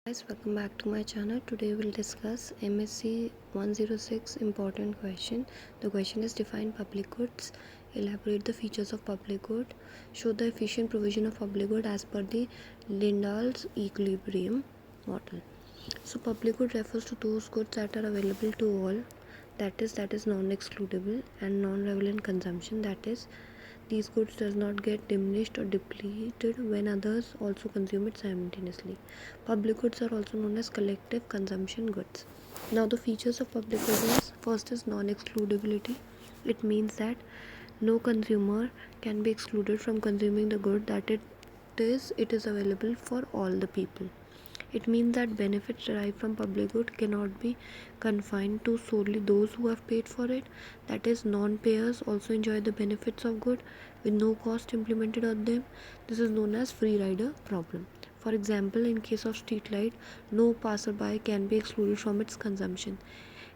Guys, welcome back to my channel. Today we'll discuss MSc 106 important question. The question is define public goods, elaborate the features of public good, show the efficient provision of public good as per the Lindahl's equilibrium model. So public good refers to those goods that are available to all, that is non-excludable, and non-relevant consumption, that is these goods does not get diminished or depleted when others also consume it simultaneously. Public goods are also known as collective consumption goods. Now the features of public goods is, first is non-excludability. It means that no consumer can be excluded from consuming the good, that it is available for all the people. It means that benefits derived from public good cannot be confined to solely those who have paid for it. That is, non-payers also enjoy the benefits of good with no cost implemented on them. This is known as free rider problem. For example, in case of street light, no passerby can be excluded from its consumption.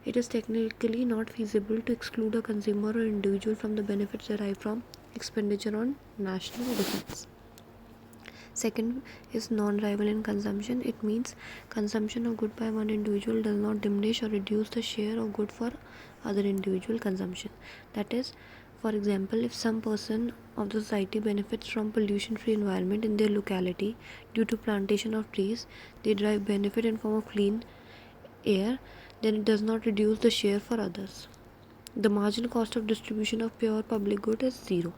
It is technically not feasible to exclude a consumer or individual from the benefits derived from expenditure on national defense. Second is non-rival in consumption. It means consumption of good by one individual does not diminish or reduce the share of good for other individual consumption. That is, for example, if some person of the society benefits from pollution-free environment in their locality due to plantation of trees, they derive benefit in form of clean air, then it does not reduce the share for others. The marginal cost of distribution of pure public good is zero.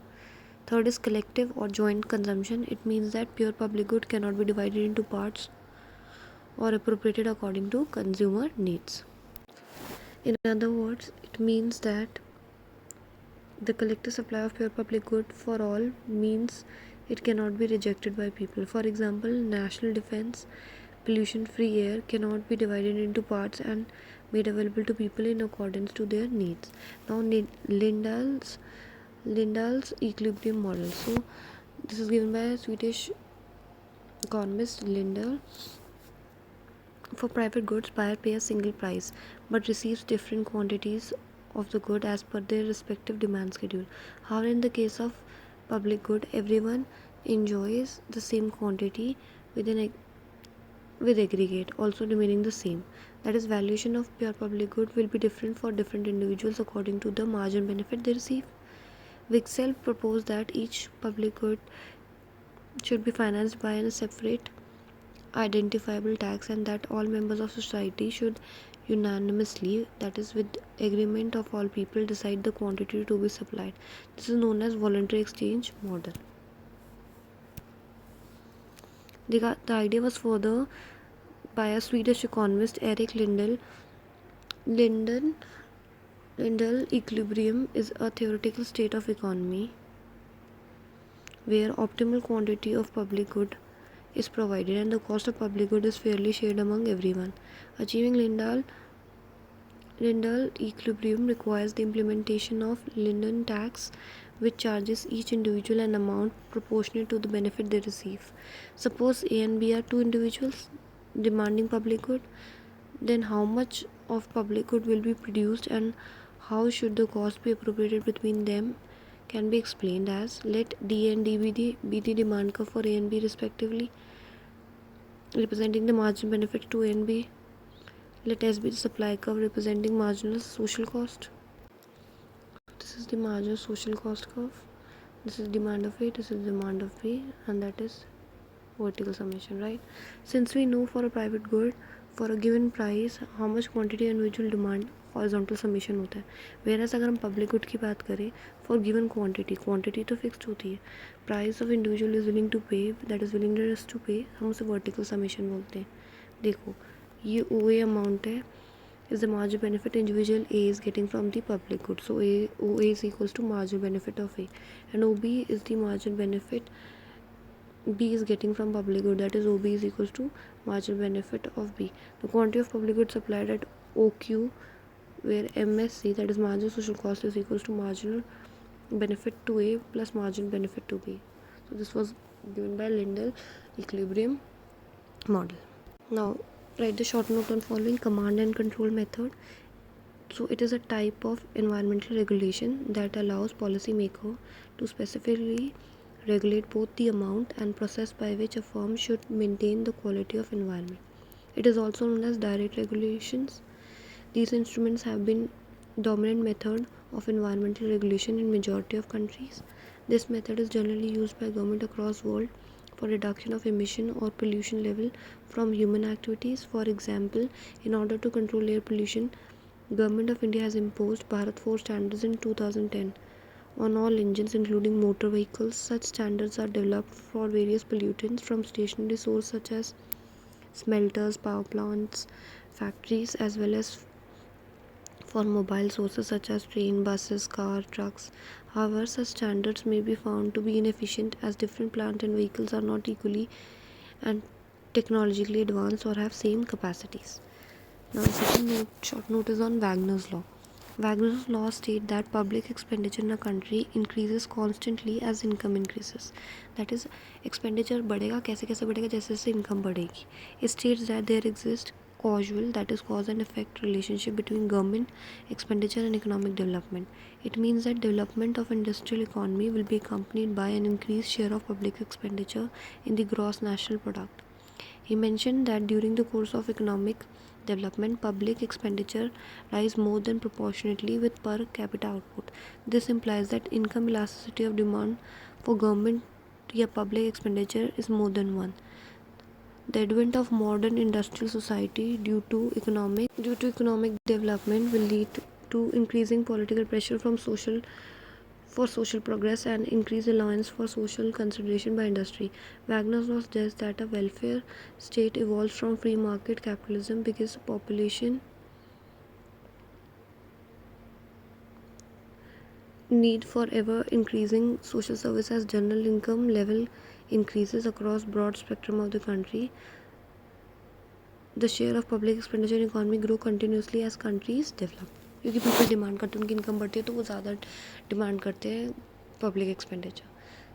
Third is collective or joint consumption. It means that pure public good cannot be divided into parts or appropriated according to consumer needs. In other words, it means that the collective supply of pure public good for all means it cannot be rejected by people. For example, national defense, pollution-free air cannot be divided into parts and made available to people in accordance to their needs. Now, Lindahl's equilibrium model. So this is given by a Swedish economist Lindahl. For private goods, buyer pays a single price but receives different quantities of the good as per their respective demand schedule. However, in the case of public good, everyone enjoys the same quantity with aggregate also remaining the same. That is, valuation of pure public good will be different for different individuals according to the margin benefit they receive. Wixell proposed that each public good should be financed by a separate identifiable tax and that all members of society should unanimously, that is with agreement of all people, decide the quantity to be supplied. This is known as voluntary exchange model. The idea was further by a Swedish economist Erik Lindahl. Lindahl equilibrium is a theoretical state of economy where optimal quantity of public good is provided and the cost of public good is fairly shared among everyone. Achieving Lindahl equilibrium requires the implementation of Linden tax, which charges each individual an amount proportionate to the benefit they receive. Suppose A and B are two individuals demanding public good, then how much of public good will be produced and how should the cost be appropriated between them can be explained as, let D and D be the demand curve for A and B respectively, representing the marginal benefit to A and B. Let S be the supply curve representing marginal social cost. This is the marginal social cost curve. This is demand of A, this is demand of B, and that is vertical summation, right? Since we know for a private good, for a given price, how much quantity individual demand, horizontal summation होता है. Whereas अगर हम public good की बात करें, for given quantity तो fixed होती है. Price of individual is willing to pay, that is willingness to pay, हम उसे वर्टिकल समीशन बोलते हैं. देखो, ये ओ ए अमाउंट है, is the marginal benefit individual A is getting from the public good. So O A is equals to marginal benefit of A and O B is the marginal benefit B is getting from public good, that is OB is equals to marginal benefit of B. The quantity of public good supplied at OQ, where MSC, that is marginal social cost, is equals to marginal benefit to A plus marginal benefit to B. So this was given by Lindahl equilibrium model. Now write the short note on following command and control method. So it is a type of environmental regulation that allows policymaker to specifically regulate both the amount and process by which a firm should maintain the quality of environment. It is also known as direct regulations. These instruments have been dominant method of environmental regulation in majority of countries. This method is generally used by government across world for reduction of emission or pollution level from human activities. For example, in order to control air pollution, Government of India has imposed Bharat 4 standards in 2010 on all engines including motor vehicles. Such standards are developed for various pollutants from stationary sources such as smelters, power plants, factories, as well as for mobile sources such as train, buses, car, trucks. However, such standards may be found to be inefficient as different plant and vehicles are not equally and technologically advanced or have same capacities. Now, short note is on Wagner's law. Wagner's law states that public expenditure in a country increases constantly as income increases. That is, expenditure बढ़ेगा कैसे कैसे बढ़ेगा जैसे जैसे income बढ़ेगी. It states that there exists causal, that is cause and effect relationship between government expenditure and economic development. It means that development of industrial economy will be accompanied by an increased share of public expenditure in the gross national product. He mentioned that during the course of economic development, public expenditure rise more than proportionately with per capita output. This implies that income elasticity of demand for government या public expenditure is more than one. The advent of modern industrial society due to economic development will lead to increasing political pressure from social progress and increased allowance for social consideration by industry. Wagner's law suggests that a welfare state evolves from free market capitalism because population need for ever increasing social service as general income level increases across broad spectrum of the country. The share of public expenditure in economy grow continuously as countries develop. क्योंकि people demand करते हैं, उनकी income बढ़ती है तो वो ज़्यादा demand करते हैं public expenditure.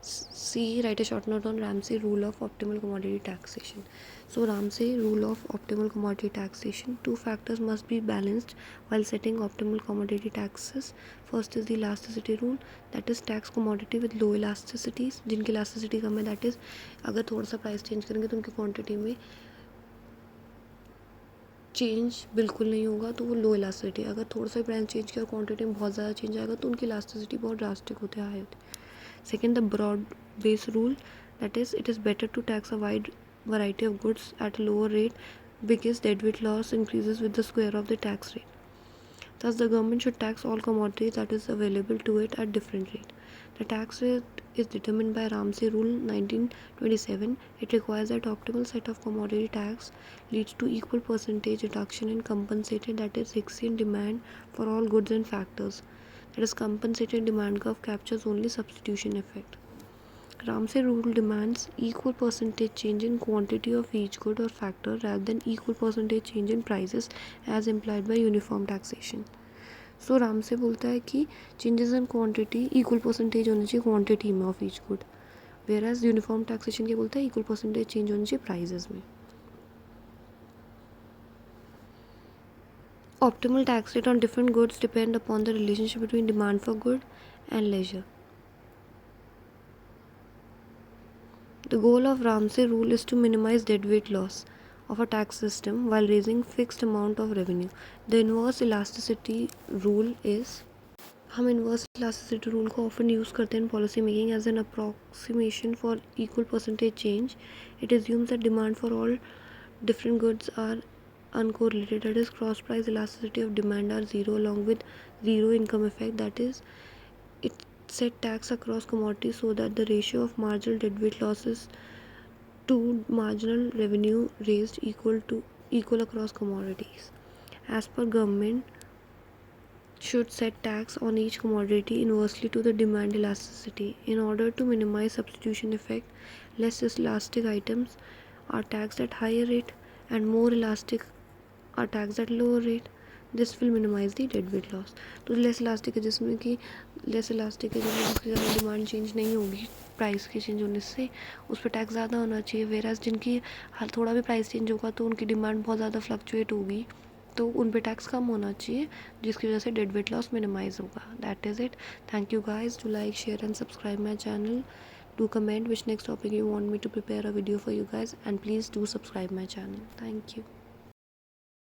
C. Write a short note on Ramsey rule of optimal commodity taxation. So Ramsey rule of optimal commodity taxation. Two factors must be balanced while setting optimal commodity taxes. First is the elasticity rule, that is tax commodity with low elasticities. जिनकी elasticity कम है, that is अगर थोड़ा सा price change करेंगे तो उनकी quantity में change बिल्कुल नहीं होगा तो वो लो इलास्टिसिटी. अगर थोड़ा सा प्राइस चेंज किया और क्वांटिटी में बहुत ज़्यादा चेंज आएगा तो उनकी इलास्टिसिटी बहुत ड्रास्टिक होते हाई होती. Second, the broad base rule, that is it is better to tax a wide variety of goods at a lower rate because deadweight loss increases with the square of the tax rate. Thus, the government should tax all commodities that is available to it at different rate. The tax rate is determined by Ramsey Rule 1927. It requires that optimal set of commodity tax leads to equal percentage reduction in compensated, that is exchange demand for all goods and factors. That is, compensated demand curve captures only substitution effect. Ramsey rule demands equal percentage change in quantity of each good or factor rather than equal percentage change in prices as implied by uniform taxation. So Ramsey बोलता है कि changes in quantity equal percentage होनी चाहिए quantity में of each good, whereas uniform taxation क्या बोलता है equal percentage change होनी चाहिए प्राइजेस में. Optimal tax rate on different goods depend upon the relationship between demand for good and leisure. The goal of Ramsey rule is to minimize deadweight loss of a tax system while raising fixed amount of revenue. The inverse elasticity rule is, हम inverse elasticity rule को often use करते हैं in policy making as an approximation for equal percentage change. It assumes that demand for all different goods are uncorrelated, that is cross price elasticity of demand are zero along with zero income effect, that is it set tax across commodities so that the ratio of marginal deadweight losses to marginal revenue raised equal across commodities. As per government should set tax on each commodity inversely to the demand elasticity. In order to minimize substitution effect, less elastic items are taxed at higher rate and more elastic are taxed at lower rate. This will minimize the deadweight loss. तो less elastic है जिसमें कि जिसकी ज़्यादा demand change नहीं होगी price के change होने से, उस पर टैक्स ज़्यादा होना चाहिए. वेराज जिनकी थोड़ा भी प्राइस चेंज होगा तो उनकी डिमांड बहुत ज़्यादा फ्लक्चुएट होगी तो उन पे टैक्स कम होना चाहिए जिसकी वजह से डेड लॉस मिनिमाइज होगा. That is it. Thank you guys. To like share and subscribe my channel. Do comment which next topic you want me to prepare a video for you guys, and please do subscribe my channel. Thank you.